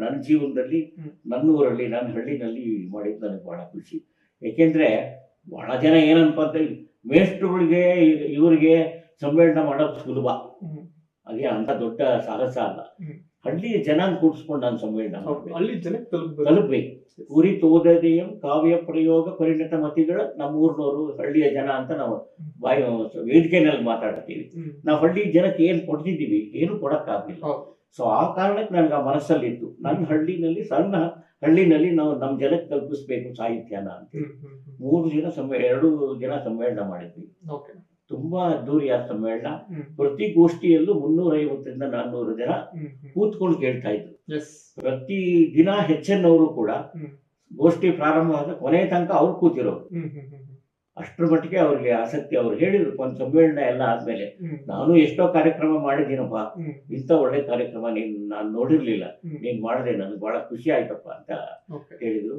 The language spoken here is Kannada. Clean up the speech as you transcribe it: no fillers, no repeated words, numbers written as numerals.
ನನ್ನ ಜೀವನದಲ್ಲಿ ನನ್ನ ಊರಲ್ಲಿ ನನ್ನ ಹಳ್ಳಿನಲ್ಲಿ ಮಾಡಿದ್ದು ನನಗೆ ಬಹಳ ಖುಷಿ. ಏಕೆಂದ್ರೆ ಬಹಳ ಜನ ಏನು ಅನ್ಕೊಂತಾರೆ, ಮೇಷ್ಟ್ರುಗಳಿಗೆ ಇವರಿಗೆ ಸಮ್ಮೇಳನ ಮಾಡೋದು ಸುಲಭ, ಹ್ಮ್. ಅದೇ ಅಂತ ದೊಡ್ಡ ಸಾಹಸ ಅಲ್ಲ. ಹ್ಮ್. ಹಳ್ಳಿಯ ಜನಾಂಗ ಕೂಡಿಸ್ಕೊಂಡು ನಾನು ಸಮ್ಮೇಳನ ಮಾಡ್ಬೇಕು. ಹಳ್ಳಿ ಜನಕ್ಕೆ ತಲುಪಬೇಕು. ತಲುಪಬೇಕು. ಕುರಿತೋದದೆಯಂ ಕಾವ್ಯ ಪ್ರಯೋಗ ಪರಿಣತ ಮತಿಗಳ ನಮ್ಮೂರಿನವರು ಹಳ್ಳಿಯ ಜನ ಅಂತ ನಾವು ಬಾಯಿ ವೇದಿಕೆನಲ್ಲಿ ಮಾತಾಡ್ತೀವಿ. ನಾವು ಹಳ್ಳಿ ಜನಕ್ಕೆ ಏನು ಕೊಡ್ತಿದ್ದೀವಿ, ಏನು ಕೊಡಕ್ಕಾಗಲಿಲ್ಲ. ಹೌದು. ಸೊ ಆ ಕಾರಣಕ್ಕೆ ನನಗೆ ಆ ಮನಸ್ಸಲ್ಲಿತ್ತು, ನನ್ನ ಹಳ್ಳಿನಲ್ಲಿ ಸಣ್ಣ ಹಳ್ಳಿನಲ್ಲಿ ನಾವು ನಮ್ಮ ಜನಕ್ಕೆ ತಲುಪಿಸ್ಬೇಕು ಸಾಹಿತ್ಯನ ಅಂತ. 2 ದಿನ ಸಮ್ಮೇಳನ ಮಾಡಿದ್ವಿ. ಓಕೆ. ತುಂಬಾ ಅದ್ದೂರಿಯ ಸಮ್ಮೇಳನ. ಪ್ರತಿ ಗೋಷ್ಠಿಯಲ್ಲೂ 350ರಿಂದ 400 ಜನ ಕೂತ್ಕೊಂಡು ಕೇಳ್ತಾ ಇದ್ರು. ಪ್ರತಿ ದಿನ ಹೆಚ್ಚಿನವರು ಕೂಡ ಗೋಷ್ಠಿ ಪ್ರಾರಂಭ ಆದ ಕೊನೆ ತನಕ ಅವ್ರು ಕೂತಿರೋರು. ಅಷ್ಟರ ಮಟ್ಟಿಗೆ ಅವ್ರಿಗೆ ಆಸಕ್ತಿ. ಅವ್ರು ಹೇಳಿದ್ರು, ಒಂದು ಸಮ್ಮೇಳನ ಎಲ್ಲ ಆದ್ಮೇಲೆ, ನಾನು ಎಷ್ಟೋ ಕಾರ್ಯಕ್ರಮ ಮಾಡಿದ್ದೀನಪ್ಪ, ಇಂಥ ಒಳ್ಳೆ ಕಾರ್ಯಕ್ರಮ ನಾನು ನೋಡಿರ್ಲಿಲ್ಲ, ನೀನ್ ಮಾಡಿದ್ರೆ ನನಗೆ ಬಹಳ ಖುಷಿ ಆಯ್ತಪ್ಪ ಅಂತ ಹೇಳಿದ್ರು.